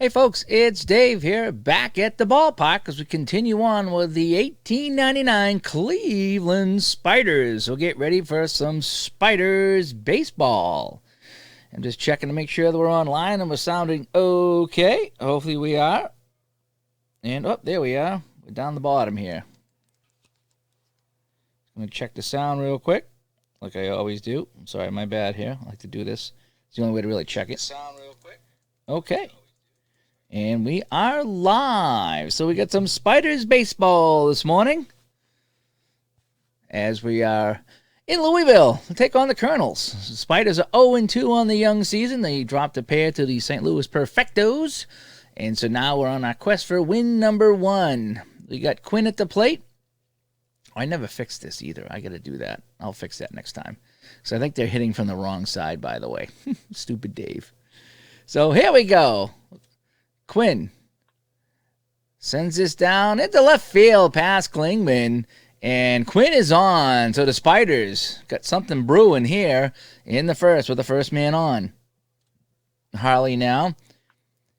Hey folks, it's Dave here, back at the ballpark as we continue on with the 1899 Cleveland Spiders. So get ready for some Spiders baseball. I'm just checking to make sure that we're online and we're sounding okay. Hopefully we are. And, oh, there we are. We're down the bottom here. I'm going to check the sound real quick, like I always do. I'm sorry, my bad here. I like to do this. It's the only way to really check it. Sound real quick. Okay. And we are live. So we got some Spiders baseball this morning as we are in Louisville to take on the Colonels. The Spiders are 0-2 on the young season. They dropped a pair to the St. Louis Perfectos. And so now we're on our quest for win number 1. We got Quinn at the plate. Oh, I never fixed this either. I got to do that. I'll fix that next time. So I think they're hitting from the wrong side, by the way. Stupid Dave. So here we go. Quinn sends this down into left field past Klingman, and Quinn is on. So the Spiders got something brewing here in the first with the first man on. Harley now.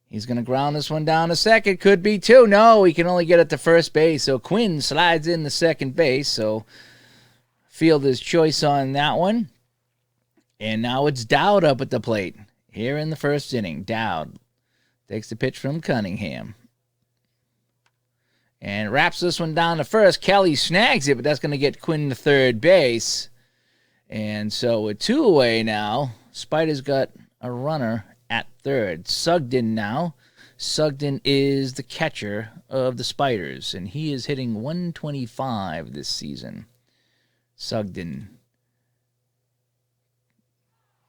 He's going to ground this one down to second. Could be two. No, he can only get it to first base. So Quinn slides in the second base. So fielder's choice on that one. And now it's Dowd up at the plate here in the first inning. Dowd takes the pitch from Cunningham. And wraps this one down to first. Kelly snags it, but that's going to get Quinn to third base. And so with 2 away now, Spiders got a runner at third. Sugden now. Sugden is the catcher of the Spiders, and he is hitting .125 this season. Sugden.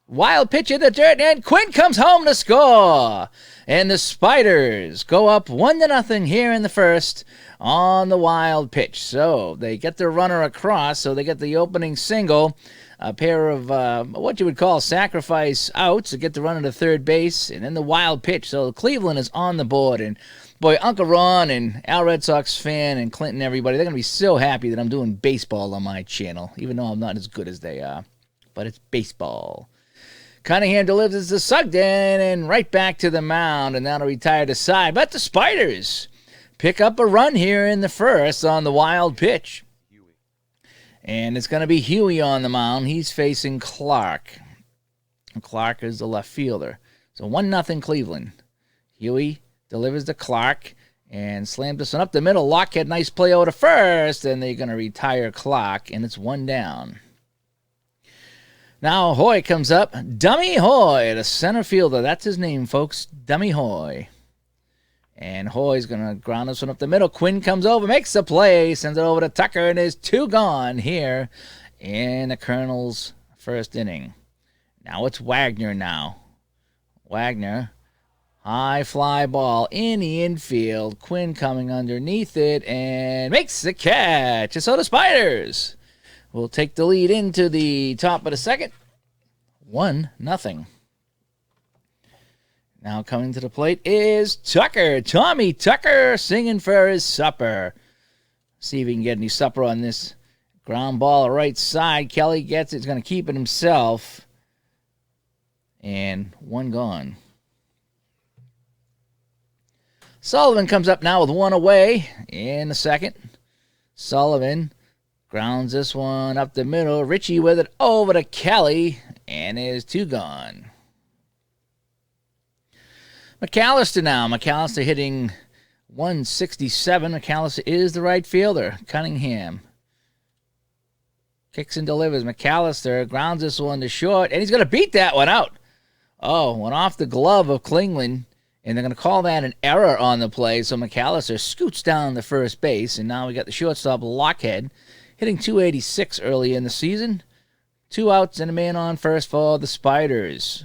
Wild pitch in the dirt, and Quinn comes home to score. And the Spiders go up 1-0 here in the first on the wild pitch. So they get their runner across, so they get the opening single. A pair of what you would call sacrifice outs to get the runner to third base, and then the wild pitch. So Cleveland is on the board, and boy, Uncle Ron and Al Red Sox fan and Clinton, everybody, they're going to be so happy that I'm doing baseball on my channel, even though I'm not as good as they are. But it's baseball. Cunningham delivers to Sugden, and right back to the mound, and that'll retire to side. But the Spiders pick up a run here in the first on the wild pitch. And it's going to be Huey on the mound. He's facing Clark. Clark is the left fielder. So 1-0 Cleveland. Huey delivers to Clark and slams this one up the middle. Lockhead, nice play over to first, and they're going to retire Clark, and it's 1 down. Now Hoy comes up. Dummy Hoy, the center fielder. That's his name, folks. Dummy Hoy. And Hoy's going to ground this one up the middle. Quinn comes over, makes the play, sends it over to Tucker, and there's 2 gone here in the Colonels' first inning. Now it's Wagner now. Wagner, high fly ball in the infield. Quinn coming underneath it and makes the catch. And so the Spiders will take the lead into the top of the second. 1-0. Now coming to the plate is Tucker. Tommy Tucker singing for his supper. See if he can get any supper on this ground ball right side. Kelly gets it. He's going to keep it himself. And 1 gone. Sullivan comes up now with 1 away in the second. Sullivan grounds this one up the middle. Richie with it over to Kelly. And there's 2 gone. McAllister now. McAllister hitting .167. McAllister is the right fielder. Cunningham kicks and delivers. McAllister grounds this one to short, and he's going to beat that one out. Oh, went off the glove of Klingman, and they're going to call that an error on the play, so McAllister scoots down the first base, and now we got the shortstop, Lockhead, hitting .286 early in the season. 2 outs and a man on first for the Spiders.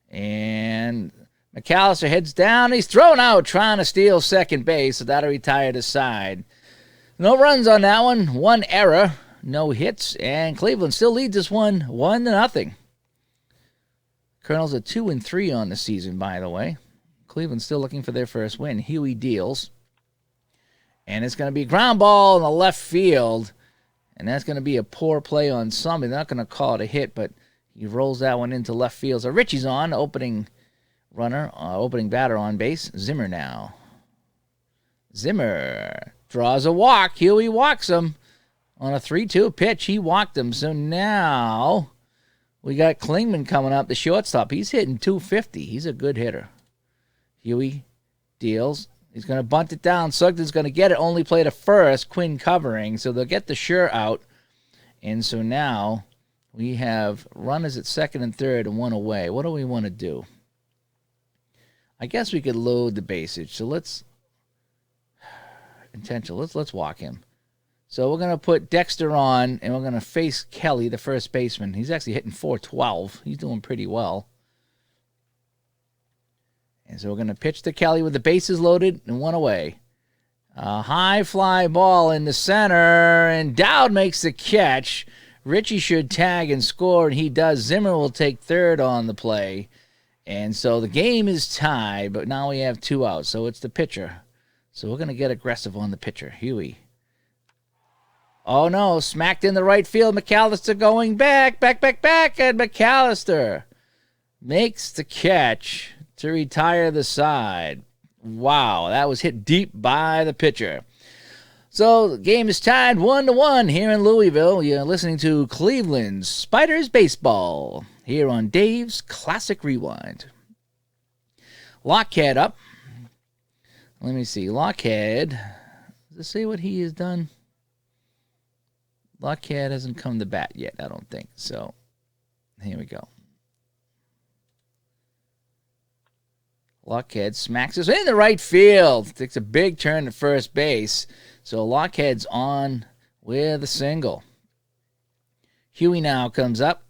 And McAllister heads down. He's thrown out trying to steal second base, so that'll retire to side. No runs on that one. 1 error. No hits. And Cleveland still leads this one 1-0. Colonels are 2-3 on the season, by the way. Cleveland still looking for their first win. Huey deals. And it's going to be a ground ball in the left field. And that's going to be a poor play on somebody. They're not going to call it a hit, but he rolls that one into left field. So Richie's on, opening Runner, opening batter on base. Zimmer now. Zimmer draws a walk. Huey walks him on a 3-2 pitch. He walked him. So now we got Klingman coming up, the shortstop. He's hitting 250. He's a good hitter. Huey deals. He's going to bunt it down. Sugden's going to get it. Only play to first. Quinn covering. So they'll get the sure out. And so now we have runners at second and third and one away. What do we want to do? I guess we could load the bases. So let's walk him. So we're going to put Dexter on, and we're going to face Kelly, the first baseman. He's actually hitting .412. He's doing pretty well. And so we're going to pitch to Kelly with the bases loaded and one away. A high fly ball in the center, and Dowd makes the catch. Richie should tag and score, and he does. Zimmer will take third on the play. And so the game is tied, but now we have 2 outs, so it's the pitcher. So we're going to get aggressive on the pitcher, Huey. Oh, no, smacked in the right field. McAllister going back, and McAllister makes the catch to retire the side. Wow, that was hit deep by the pitcher. So the game is tied 1-1 here in Louisville. You're listening to Cleveland Spiders Baseball here on Dave's Classic Rewind. Lockhead up. Let me see. Lockhead. Let's see what he has done. Lockhead hasn't come to bat yet, I don't think. So here we go. Lockhead smacks us in the right field. Takes a big turn to first base. So Lockhead's on with a single. Huey now comes up.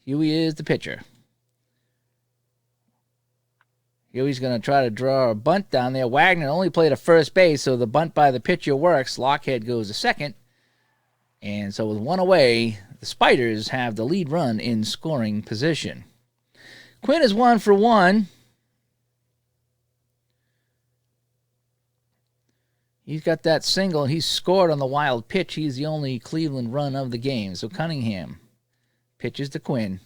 Huey is the pitcher. Huey's going to try to draw a bunt down there. Wagner only played a first base, so the bunt by the pitcher works. Lockhead goes to second. And so with one away, the Spiders have the lead run in scoring position. Quinn is 1 for 1. He's got that single. He's scored on the wild pitch. He's the only Cleveland run of the game. So Cunningham pitches to Quinn.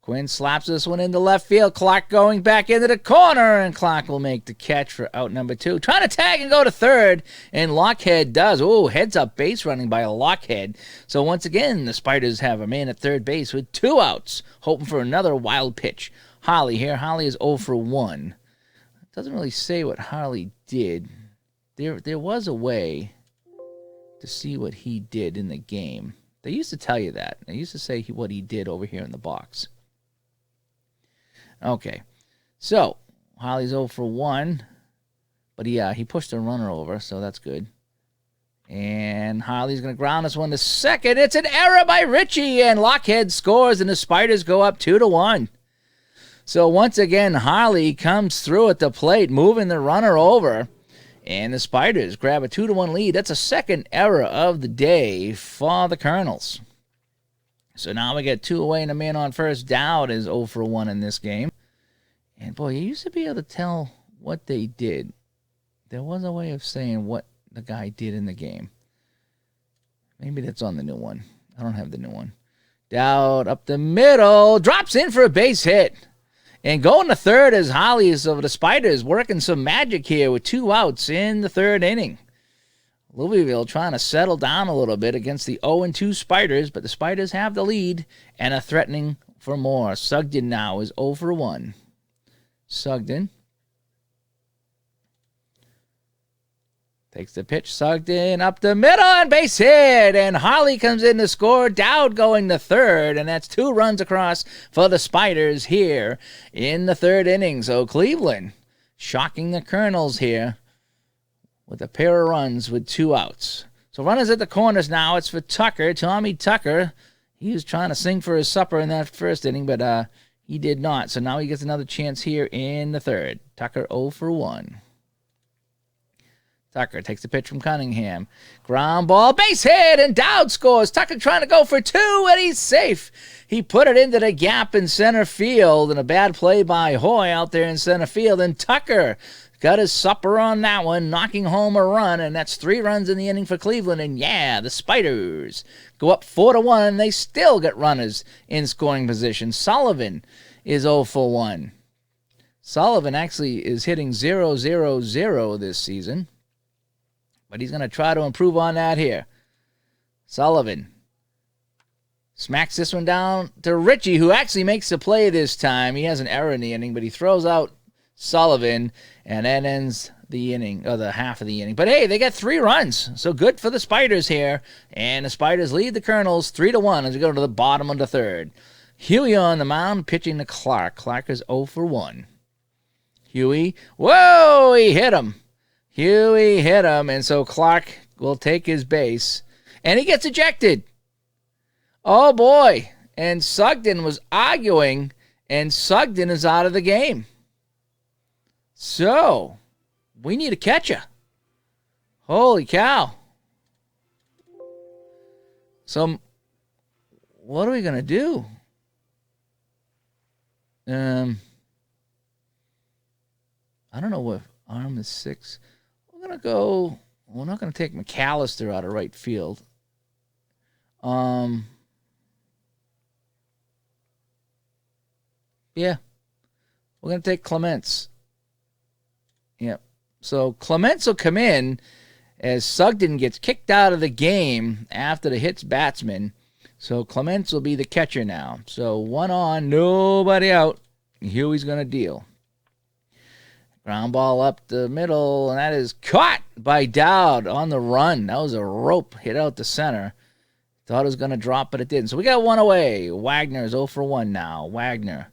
Quinn slaps this one into left field. Clark going back into the corner, and Clark will make the catch for out number 2. Trying to tag and go to third, and Lockhead does. Oh, heads up base running by a Lockhead. So once again, the Spiders have a man at third base with 2 outs, hoping for another wild pitch. Holly here. Holly is 0 for 1. It doesn't really say what Holly did. There was a way to see what he did in the game. They used to tell you that. They used to say what he did over here in the box. Okay, so Holly's 0 for 1, but he pushed a runner over, so that's good. And Holly's going to ground this one to second. It's an error by Richie, and Lockhead scores, and the Spiders go up 2-1. So once again, Holly comes through at the plate, moving the runner over, and the Spiders grab a 2-1 lead. That's a second error of the day for the Colonels. So now we get 2 away and a man on first. Dowd is 0 for 1 in this game. And boy, you used to be able to tell what they did. There was a way of saying what the guy did in the game. Maybe that's on the new one. I don't have the new one. Dowd up the middle. Drops in for a base hit. And going to third is Hollies of the Spiders working some magic here with 2 outs in the third inning. Louisville trying to settle down a little bit against the 0-2 Spiders, but the Spiders have the lead and are threatening for more. Sugden now is 0 for 1. Sugden takes the pitch. Sugden up the middle and base hit. And Holly comes in to score. Dowd going to third. And that's 2 runs across for the Spiders here in the third inning. So Cleveland shocking the Colonels here with a pair of runs with 2 outs. So runners at the corners now. It's for Tucker. Tommy Tucker. He was trying to sing for his supper in that first inning, but he did not. So now he gets another chance here in the third. Tucker 0 for 1. Tucker takes the pitch from Cunningham. Ground ball, base hit, and Dowd scores. Tucker trying to go for 2, and he's safe. He put it into the gap in center field, and a bad play by Hoy out there in center field. And Tucker got his supper on that one, knocking home a run, and that's 3 runs in the inning for Cleveland. And yeah, the Spiders go up 4-1, and they still get runners in scoring position. Sullivan is 0 for 1. Sullivan actually is hitting 0-0-0 this season, but he's going to try to improve on that here. Sullivan smacks this one down to Richie, who actually makes the play this time. He has an error in the inning, but he throws out Sullivan, and that ends the inning, or the half of the inning. But hey, they got 3 runs, so good for the Spiders here. And the Spiders lead the Colonels 3-1 as we go to the bottom of the third. Huey on the mound, pitching to Clark. Clark is 0 for 1. Huey, whoa, he hit him. Huey hit him, and so Clark will take his base, and he gets ejected. Oh, boy. And Sugden was arguing, and Sugden is out of the game. So, we need a catcher. Holy cow. So, what are we going to do? I don't know what arm is 6. We're not going to take McAllister out of right field. Yeah. We're going to take Clements. Yep. So Clements will come in as Sugden gets kicked out of the game after the hits batsman. So Clements will be the catcher now. So 1 on, nobody out. Huey's going to deal. Ground ball up the middle, and that is caught by Dowd on the run. That was a rope hit out the center. Thought it was going to drop, but it didn't. So we got 1 away. Wagner is 0 for 1 now. Wagner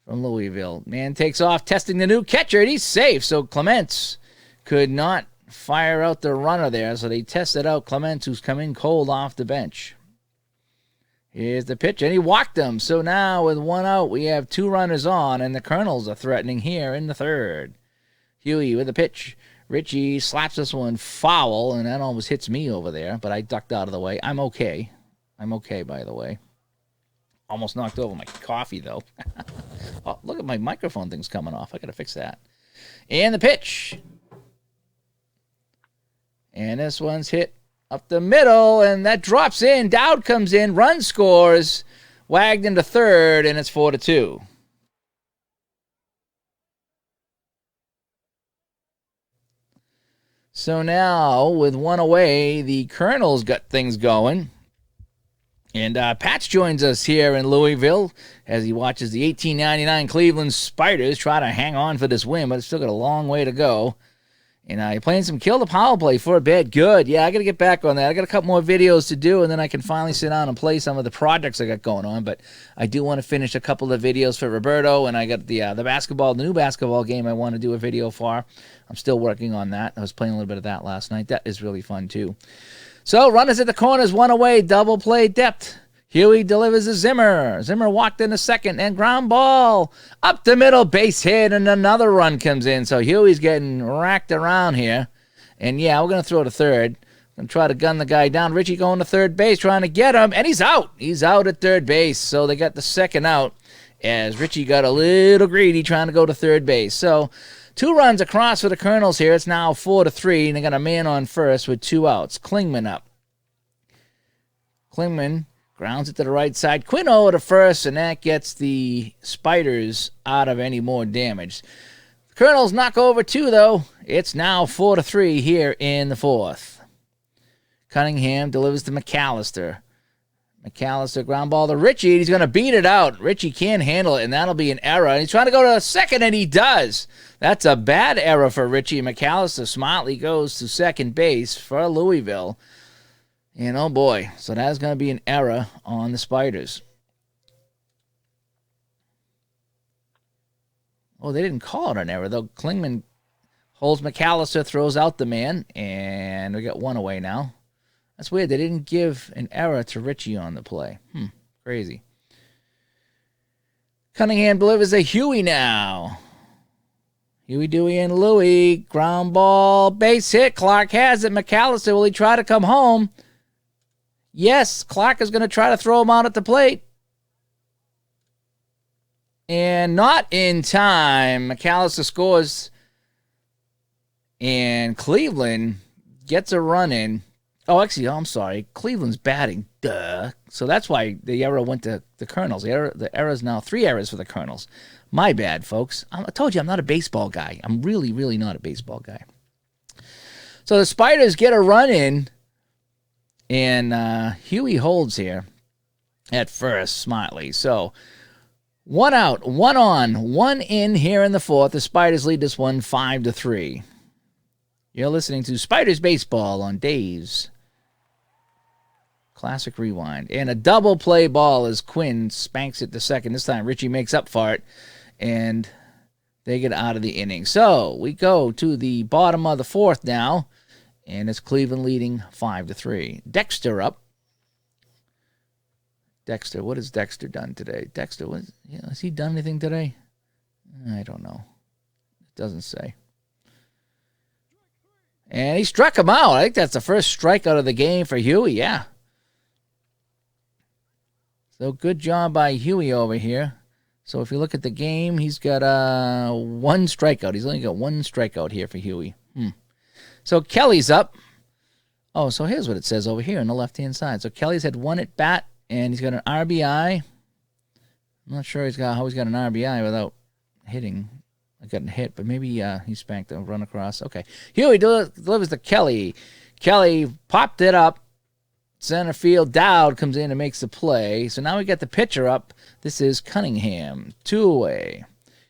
from Louisville. Man takes off, testing the new catcher, and he's safe. So Clements could not fire out the runner there, so they tested out Clements, who's coming cold off the bench. Here's the pitch, and he walked him. So now with 1 out, we have 2 runners on, and the Colonels are threatening here in the third. Huey with the pitch. Richie slaps this one foul, and that almost hits me over there, but I ducked out of the way. I'm okay. I'm okay, by the way. Almost knocked over my coffee, though. Oh, look at my microphone thing's coming off. I got to fix that. And the pitch. And this one's hit up the middle, and that drops in. Dowd comes in, run scores. Wagner to third, and it's 4-2. So now, with 1 away, the Colonels got things going. And Patch joins us here in Louisville as he watches the 1899 Cleveland Spiders try to hang on for this win, but it's still got a long way to go. And you're playing some Kill the Power Play for a bit. Good. Yeah, I got to get back on that. I got a couple more videos to do, and then I can finally sit down and play some of the projects I got going on. But I do want to finish a couple of videos for Roberto, and I got the new basketball game I want to do a video for. I'm still working on that. I was playing a little bit of that last night. That is really fun, too. So, runners at the corners, 1 away, double play depth. Huey delivers to Zimmer. Zimmer walked in the second, and ground ball up the middle, base hit, and another run comes in. So Huey's getting racked around here. And yeah, we're going to throw to third. Going to try to gun the guy down. Richie going to third base, trying to get him, and he's out. He's out at third base. So they got the second out as Richie got a little greedy trying to go to third base. So 2 runs across for the Colonels here. It's now 4-3, and they got a man on first with 2 outs. Klingman up. Klingman grounds it to the right side. Quinn over to first, and that gets the Spiders out of any more damage. The Colonels knock over 2, though. It's now 4-3 here in the fourth. Cunningham delivers to McAllister. McAllister ground ball to Richie. He's going to beat it out. Richie can't handle it, and that'll be an error. And he's trying to go to second, and he does. That's a bad error for Richie. McAllister smartly goes to second base for Louisville. And oh boy, so that's going to be an error on the Spiders. Oh, they didn't call it an error, though. Klingman holds McAllister, throws out the man, and we got 1 away now. That's weird. They didn't give an error to Richie on the play. Crazy. Cunningham delivers a Huey now. Huey, Dewey, and Louie. Ground ball, base hit. Clark has it. McAllister, will he try to come home? Yes, Clark is going to try to throw him out at the plate. And not in time. McAllister scores. And Cleveland gets a run in. Oh, actually, I'm sorry. Cleveland's batting. Duh. So that's why the error went to the Colonels. The error is now 3 errors for the Colonels. My bad, folks. I told you I'm not a baseball guy. I'm really, really not a baseball guy. So the Spiders get a run in, and Huey holds here at first, smartly. So 1 out, 1 on, 1 in here in the 4th. The Spiders lead this one 5-3. You're listening to Spiders Baseball on Dave's Classic Rewind. And a double play ball as Quinn spanks it to second. This time Richie makes up for it, and they get out of the inning. So we go to the bottom of the 4th now, and it's Cleveland leading 5-3. Dexter up. Dexter, what has Dexter done today? Dexter, has he done anything today? I don't know. It doesn't say. And he struck him out. I think that's the first strikeout of the game for Huey, yeah. So good job by Huey over here. So if you look at the game, he's got 1 strikeout. He's only got 1 strikeout here for Huey. So Kelly's up. Oh, so here's what it says over here on the left-hand side. So Kelly's had 1 at bat, and he's got an RBI. I'm not sure how he's got an RBI without hitting. I got a hit, but maybe he spanked a run across. Okay. Huey delivers to Kelly. Kelly popped it up. Center field. Dowd comes in and makes the play. So now we got the pitcher up. This is Cunningham. 2 away.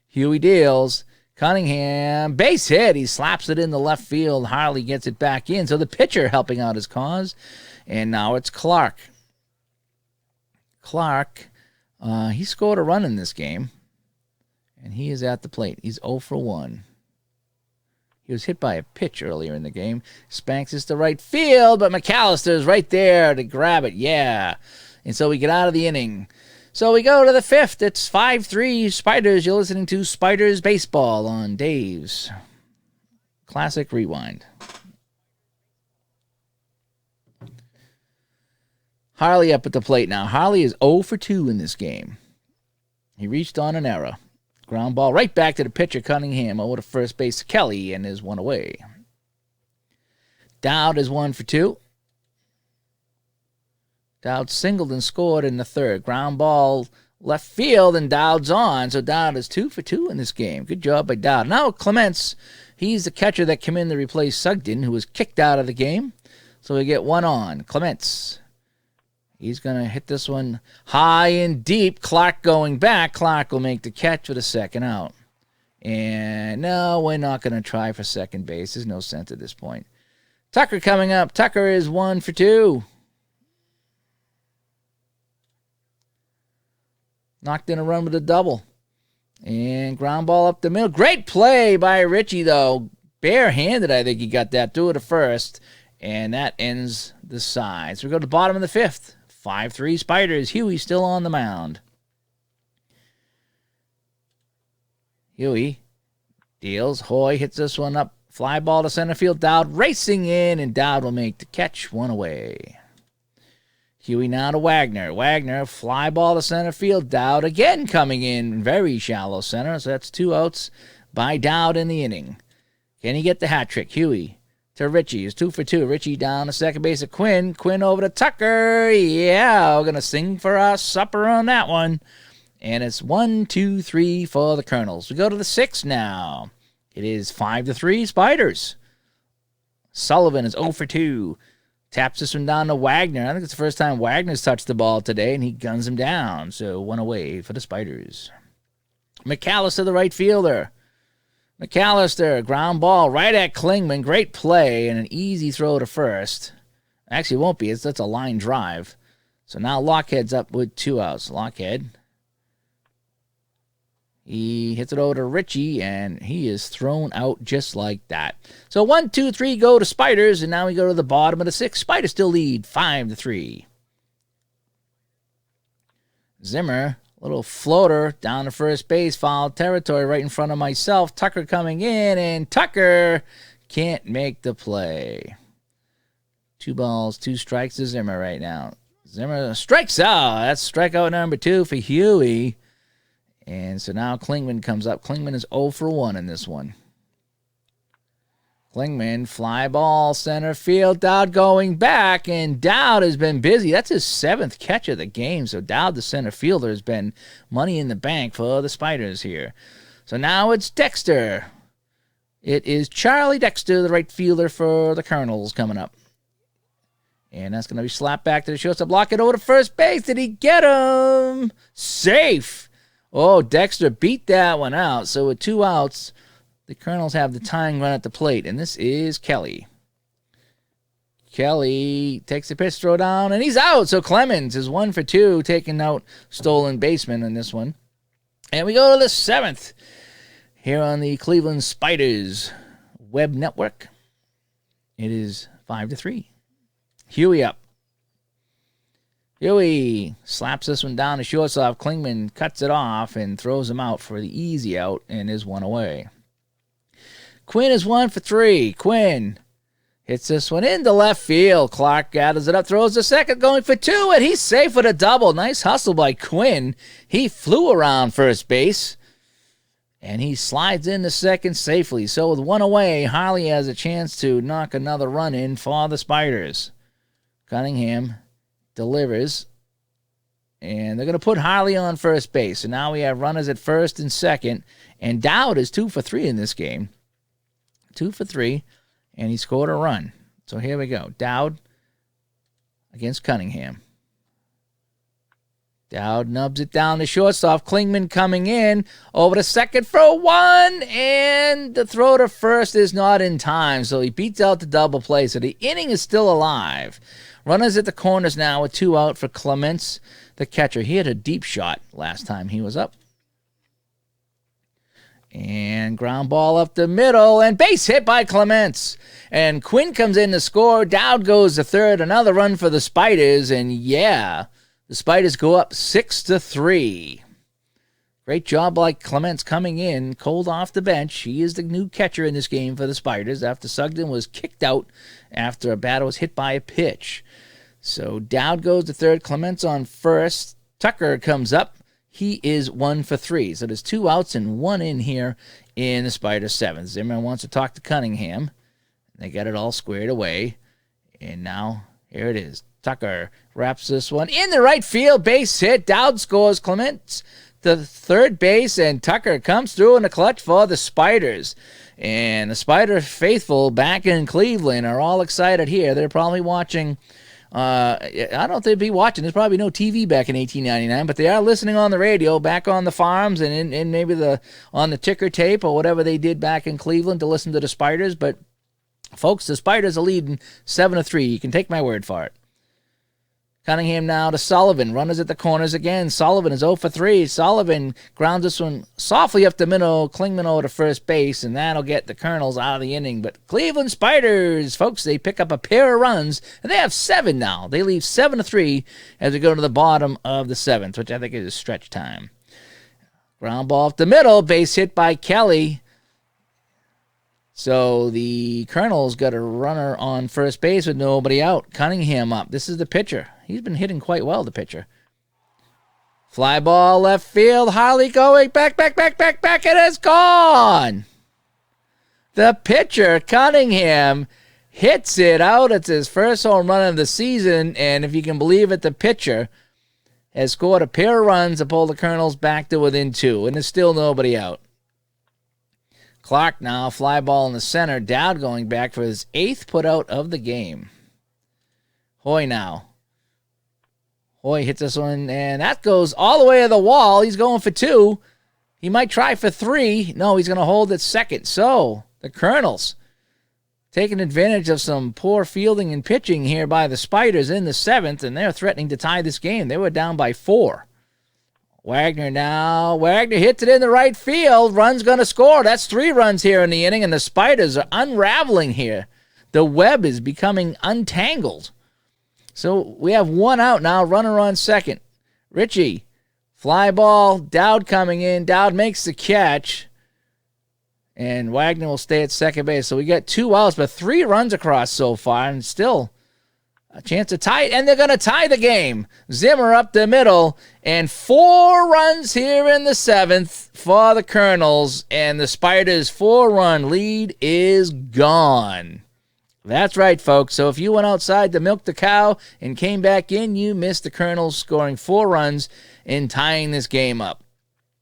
Huey deals. Cunningham. Base hit. He slaps it in the left field. Harley gets it back in. So the pitcher helping out his cause. And now it's Clark. Clark, he scored a run in this game. And he is at the plate. He's 0 for 1. He was hit by a pitch earlier in the game. Spanks this to right field, but McAllister's right there to grab it. Yeah. And so we get out of the inning. So we go to the 5th. It's 5-3 Spiders. You're listening to Spiders Baseball on Dave's Classic Rewind. Harley up at the plate now. Harley is 0 for 2 in this game. He reached on an error. Ground ball right back to the pitcher, Cunningham, over to first base, Kelly, and is 1 away. Dowd is 1 for 2. Dowd singled and scored in the 3rd. Ground ball left field, and Dowd's on. So Dowd is 2 for 2 in this game. Good job by Dowd. Now Clements, he's the catcher that came in to replace Sugden, who was kicked out of the game. So we get 1 on. Clements. He's going to hit this one high and deep. Clark going back. Clark will make the catch for the 2nd out. And no, we're not going to try for second base. There's no sense at this point. Tucker coming up. Tucker is 1 for 2. Knocked in a run with a double. And ground ball up the middle. Great play by Richie, though. Barehanded, I think he got that. Do it at first. And that ends the side. So we go to the bottom of the 5th. 5-3 Spiders. Huey still on the mound. Huey deals. Hoy hits this one up. Fly ball to center field. Dowd racing in, and Dowd will make the catch. 1 away. Huey now to Wagner. Wagner, fly ball to center field. Dowd again coming in. Very shallow center. So that's 2 outs by Dowd in the inning. Can he get the hat trick? Huey to Richie. It's 2 for 2. Richie down to second base of Quinn. Quinn over to Tucker. Yeah, we're going to sing for our supper on that one. And it's 1, 2, 3 for the Colonels. We go to the 6th now. It is 5-3 Spiders. Sullivan is 0 for 2. Taps this one down to Wagner. I think it's the first time Wagner's touched the ball today, and he guns him down. So 1 away for the Spiders. McAllister, the right fielder. McAllister, ground ball right at Klingman. Great play and an easy throw to first. Actually, it won't be. That's a line drive. So now Lockhead's up with 2 outs. Lockhead. He hits it over to Richie, and he is thrown out just like that. So 1, 2, 3 go to Spiders, and now we go to the bottom of the 6th. Spiders still lead 5-3. Zimmer. Little floater down to first base, foul territory right in front of myself. Tucker coming in, and Tucker can't make the play. 2 balls, 2 strikes to Zimmer right now. Zimmer strikes out. That's strikeout number 2 for Huey. And so now Klingman comes up. Klingman is 0 for 1 in this one. Klingman, fly ball, center field. Dowd going back, and Dowd has been busy. That's his 7th catch of the game. So Dowd, the center fielder, has been money in the bank for the Spiders here. So now it's Dexter. It is Charlie Dexter, the right fielder for the Colonels, coming up. And that's going to be slapped back to the shortstop. Block it over to first base. Did he get him? Safe. Oh, Dexter beat that one out. So with 2 outs, the Colonels have the tying run at the plate. And this is Kelly. Kelly takes the pitch, throw down, and he's out. So Clemens is 1 for 2, taking out stolen baseman in this one. And we go to the 7th here on the Cleveland Spiders web network. It is 5-3. Huey up. Huey slaps this one down to shortstop. Klingman cuts it off and throws him out for the easy out and is 1 away. Quinn is 1 for 3. Quinn hits this one into left field. Clark gathers it up, throws the second, going for 2, and he's safe with a double. Nice hustle by Quinn. He flew around first base, and he slides into second safely. So with 1 away, Harley has a chance to knock another run in for the Spiders. Cunningham delivers, and they're going to put Harley on first base. So now we have runners at first and second, and Dowd is 2 for 3 in this game. 2 for 3, and he scored a run. So here we go. Dowd against Cunningham. Dowd nubs it down to shortstop. Klingman coming in over to second for 1, and the throw to first is not in time, so he beats out the double play. So the inning is still alive. Runners at the corners now with 2 out for Clements, the catcher. He had a deep shot last time he was up. And ground ball up the middle, and base hit by Clements. And Quinn comes in to score. Dowd goes to third. Another run for the Spiders, and yeah, the Spiders go up 6-3. Great job by Clements coming in, cold off the bench. He is the new catcher in this game for the Spiders after Sugden was kicked out after a batter was hit by a pitch. So Dowd goes to third, Clements on first. Tucker comes up. He is 1 for 3. So there's 2 outs and 1 in here in the Spiders 7th. Zimmerman wants to talk to Cunningham. They got it all squared away. And now here it is. Tucker wraps this one in the right field. Base hit. Dowd scores. Clements to third base, and Tucker comes through in the clutch for the Spiders. And the Spider faithful back in Cleveland are all excited here. They're probably watching. I don't think they'd be watching. There's probably no TV back in 1899, but they are listening on the radio back on the farms and in maybe on the ticker tape or whatever they did back in Cleveland to listen to the Spiders. But folks, the Spiders are leading 7-3. You can take my word for it. Cunningham now to Sullivan. Runners at the corners again. Sullivan is 0 for 3. Sullivan grounds this one softly up the middle. Klingman over to first base, and that'll get the Colonels out of the inning. But Cleveland Spiders, folks, they pick up a pair of runs, and they have 7 now. They leave 7-3 as we go to the bottom of the 7th, which I think is stretch time. Ground ball up the middle. Base hit by Kelly. So the Colonels got a runner on first base with nobody out. Cunningham up. This is the pitcher. He's been hitting quite well, the pitcher. Fly ball left field. Harley going back, and it's gone. The pitcher, Cunningham, hits it out. It's his first home run of the season, and if you can believe it, the pitcher has scored a pair of runs to pull the Colonels back to within 2, and there's still nobody out. Clark now, fly ball in the center. Dowd going back for his 8th putout of the game. Hoy now. Hoy hits this one, and that goes all the way to the wall. He's going for 2. He might try for 3. No, he's going to hold it second. So, the Colonels taking advantage of some poor fielding and pitching here by the Spiders in the 7th, and they're threatening to tie this game. They were down by 4. Wagner now. Wagner hits it in the right field. Run's going to score. That's 3 runs here in the inning, and the Spiders are unraveling here. The web is becoming untangled. So we have 1 out now, runner on second. Ritchie, fly ball, Dowd coming in. Dowd makes the catch, and Wagner will stay at second base. So we got 2 outs, but 3 runs across so far, and still A chance to tie it, and they're going to tie the game. Zimmer up the middle, and 4 runs here in the 7th for the Colonels, and the Spiders' 4-run lead is gone. That's right, folks. So if you went outside to milk the cow and came back in, you missed the Colonels scoring 4 runs and tying this game up.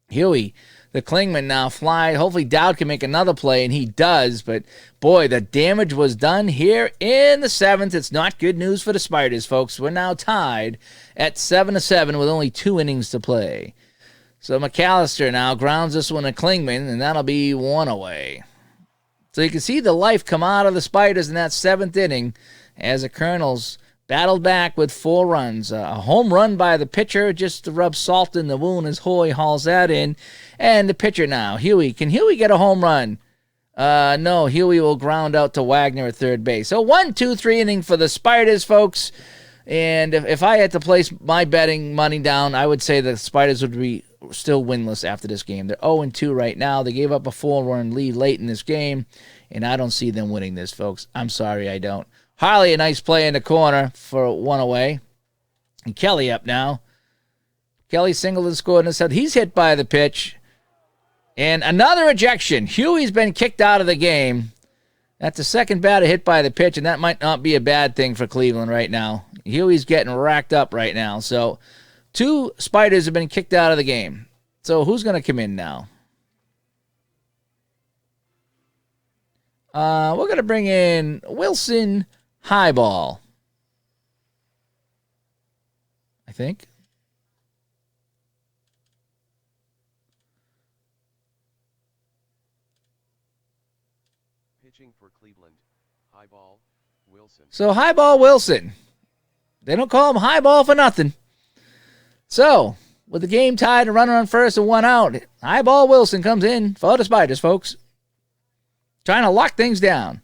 Huey, the Klingman now fly. Hopefully Dowd can make another play, and he does. But, boy, the damage was done here in the 7th. It's not good news for the Spiders, folks. We're now tied at 7-7 with only 2 innings to play. So McAllister now grounds this one to Klingman, and that'll be 1 away. So you can see the life come out of the Spiders in that 7th inning as the Colonels battled back with 4 runs. A home run by the pitcher just to rub salt in the wound as Hoy hauls that in. And the pitcher now, Huey. Can Huey get a home run? No, Huey will ground out to Wagner at third base. So 1-2-3 inning for the Spiders, folks. And if I had to place my betting money down, I would say the Spiders would be still winless after this game. They're 0-2 right now. They gave up a 4-run lead late in this game, and I don't see them winning this, folks. I'm sorry, I don't. Harley, a nice play in the corner for 1 away. And Kelly up now. Kelly singled and scored in the 7th. He's hit by the pitch. And another ejection. Huey's been kicked out of the game. That's the second batter hit by the pitch, and that might not be a bad thing for Cleveland right now. Huey's getting racked up right now. So 2 Spiders have been kicked out of the game. So who's going to come in now? We're going to bring in Wilson Highball, I think. Pitching for Cleveland, Highball Wilson. So Highball Wilson. They don't call him Highball for nothing. So, with the game tied, a runner on first and 1 out, Highball Wilson comes in for the Spiders, folks. Trying to lock things down.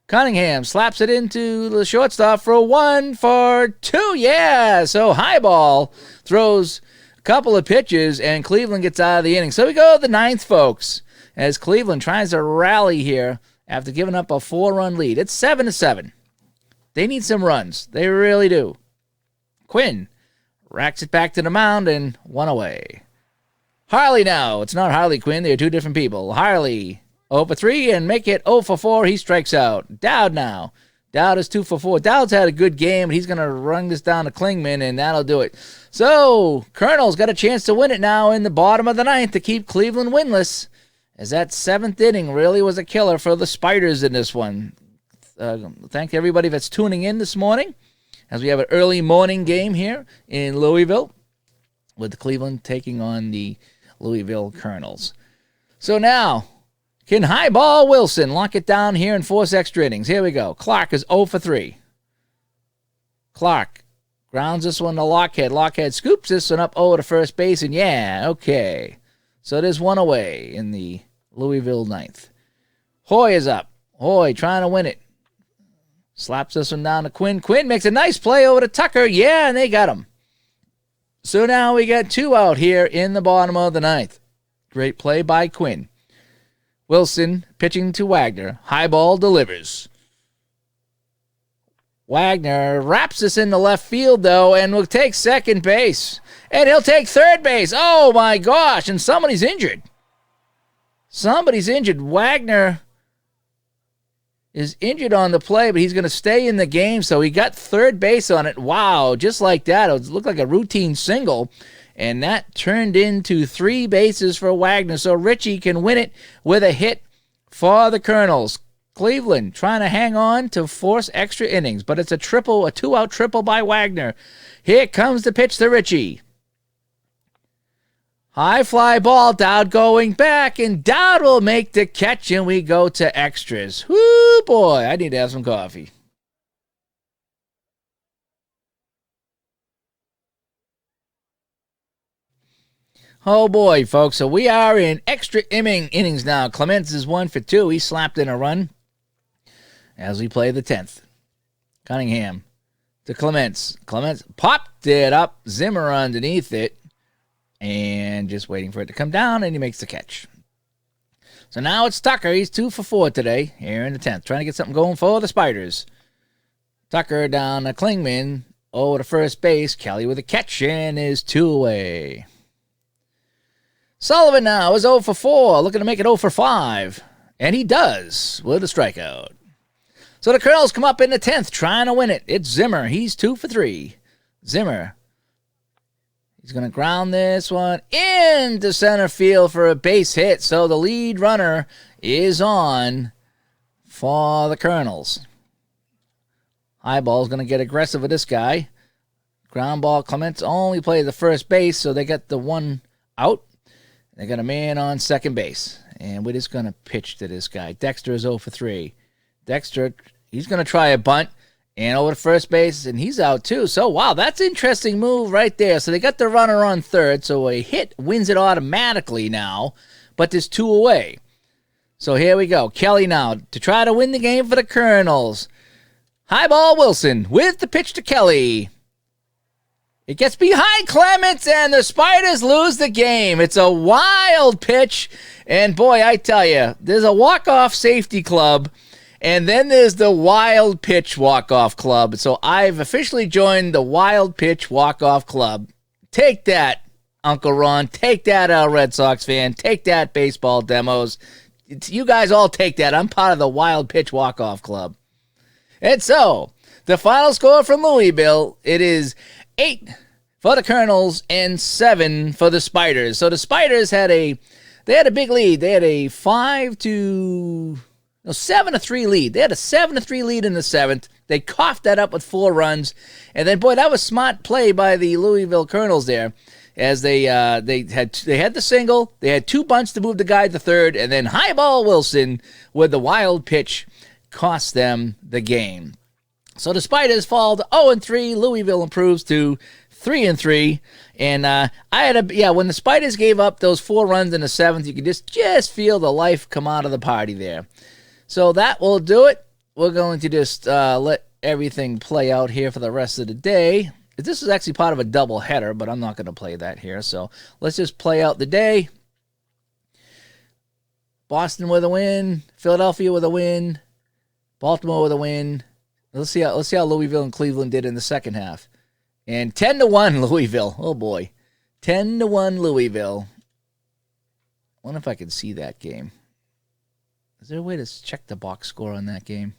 Cunningham slaps it into the shortstop for 1-for-2. Yeah, so Highball throws a couple of pitches, and Cleveland gets out of the inning. So we go to the 9th, folks, as Cleveland tries to rally here after giving up a 4-run lead. It's 7-7. They need some runs. They really do. Quinn racks it back to the mound, and 1 away. Harley now. It's not Harley Quinn. They are 2 different people. Harley 0-for-3 and make it 0-for-4. He strikes out. Dowd now. Dowd is 2-for-4. Dowd's had a good game. He's going to run this down to Klingman, and that'll do it. So, Colonel's got a chance to win it now in the bottom of the 9th to keep Cleveland winless, as that 7th inning really was a killer for the Spiders in this one. Thank everybody that's tuning in this morning, as we have an early morning game here in Louisville with Cleveland taking on the Louisville Colonels. So now, can Highball Wilson lock it down here and force extra innings? Here we go. Clark is 0-for-3. Clark grounds this one to Lockhead. Lockhead scoops this one up over to first base, and yeah, okay. So there's 1 away in the Louisville 9th. Hoy is up. Hoy trying to win it. Slaps this one down to Quinn. Quinn makes a nice play over to Tucker. Yeah, and they got him. So now we got 2 out here in the bottom of the 9th. Great play by Quinn. Wilson pitching to Wagner. Highball delivers. Wagner wraps this into left field, though, and will take second base. And he'll take third base. Oh, my gosh, and somebody's injured. Somebody's injured. Wagner is injured on the play, but he's going to stay in the game, so he got third base on it. Wow, just like that. It looked like a routine single, and that turned into 3 bases for Wagner, so Richie can win it with a hit for the Colonels. Cleveland trying to hang on to force extra innings, but it's a 2-out triple by Wagner. Here comes the pitch to Richie. High fly ball, Dowd going back, and Dowd will make the catch, and we go to extras. Whoo, boy, I need to have some coffee. Oh, boy, folks, so we are in extra innings now. Clements is 1-for-2. He slapped in a run as we play the 10th. Cunningham to Clements. Clements popped it up. Zimmer underneath it. And just waiting for it to come down, and he makes the catch. So now it's Tucker. He's 2-for-4 today here in the 10th. Trying to get something going for the Spiders. Tucker down to Klingman. Over to first base. Kelly with a catch and is 2 away. Sullivan now is 0 for 4, looking to make it 0 for 5. And he does with a strikeout. So the Colonels come up in the 10th trying to win it. It's Zimmer. He's 2 for 3. Zimmer. He's going to ground this one into center field for a base hit. So the lead runner is on for the Colonels. Highball's going to get aggressive with this guy. Ground ball. Clements only plays the first base, so they get the one out. They got a man on second base. And we're just going to pitch to this guy. Dexter is 0 for 3. Dexter, he's going to try a bunt. And over to first base, and he's out too. So, wow, that's an interesting move right there. So they got the runner on third, so a hit wins it automatically now. But there's 2 away. So here we go. Kelly now to try to win the game for the Colonels. High ball Wilson with the pitch to Kelly. It gets behind Clements, and the Spiders lose the game. It's a wild pitch. And, boy, I tell you, there's a walk-off safety club, and then there's the wild pitch walk-off club. So I've officially joined the wild pitch walk-off club. Take that, Uncle Ron. Take that, Red Sox fan. Take that, baseball demos. You guys all take that. I'm part of the wild pitch walk-off club. And so, the final score from Louisville, it is 8 for the Colonels and 7 for the Spiders. So the Spiders had a big lead. They had a 7-3 lead. They had a 7-3 lead in the 7th. They coughed that up with 4 runs. And then, boy, that was smart play by the Louisville Colonels there. As they had the single, they had 2 bunts to move the guy to third, and then high ball Wilson with the wild pitch cost them the game. So the Spiders fall to 0-3. Louisville improves to 3-3. And when the Spiders gave up those 4 runs in the 7th, you could just feel the life come out of the party there. So that will do it. We're going to just let everything play out here for the rest of the day. This is actually part of a double header, but I'm not going to play that here. So let's just play out the day. Boston with a win. Philadelphia with a win. Baltimore with a win. Let's see how Louisville and Cleveland did in the second half. And 10-1 Louisville. Oh boy. 10-1 Louisville. I wonder if I can see that game. Is there a way to check the box score on that game?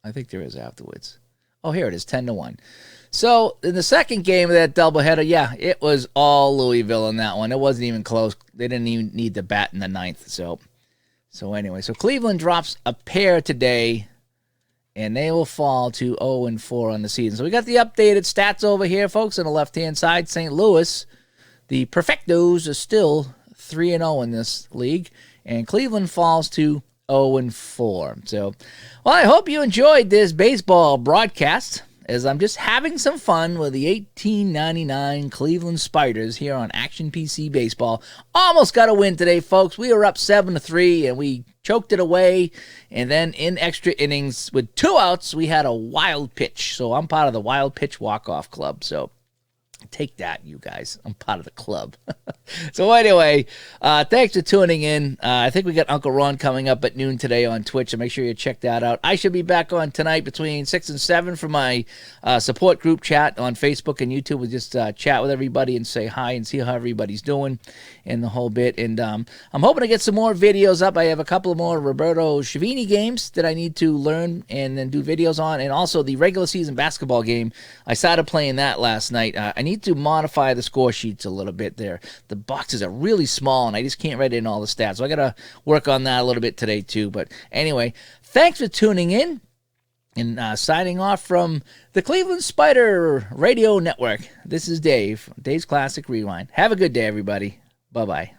I think there is afterwards. Oh, here it is, 10-1. So in the second game of that doubleheader, yeah, it was all Louisville in that one. It wasn't even close. They didn't even need to bat in the 9th. So anyway, so Cleveland drops a pair today, and they will fall to 0-4 on the season. So we got the updated stats over here, folks, on the left-hand side. St. Louis, the Perfectos are still 3-0 in this league, and Cleveland falls to 0-4. So, well, I hope you enjoyed this baseball broadcast, as I'm just having some fun with the 1899 Cleveland Spiders here on Action PC Baseball. Almost got a win today, folks. We were up 7-3, and we choked it away. And then in extra innings, with 2 outs, we had a wild pitch. So I'm part of the wild pitch walk-off club. So take that, you guys. I'm part of the club. So anyway, thanks for tuning in. I think we got Uncle Ron coming up at noon today on Twitch, so make sure you check that out. I should be back on tonight between 6 and 7 for my support group chat on Facebook and YouTube. We'll just chat with everybody and say hi and see how everybody's doing and the whole bit. And I'm hoping to get some more videos up. I have a couple of more Roberto Chavini games that I need to learn and then do videos on, and also the regular season basketball game. I started playing that last night. I need to modify the score sheets a little bit there. The boxes are really small, and I just can't write in all the stats. So I got to work on that a little bit today, too. But anyway, thanks for tuning in. And signing off from the Cleveland Spider Radio Network, this is Dave, Dave's Classic Rewind. Have a good day, everybody. Bye-bye.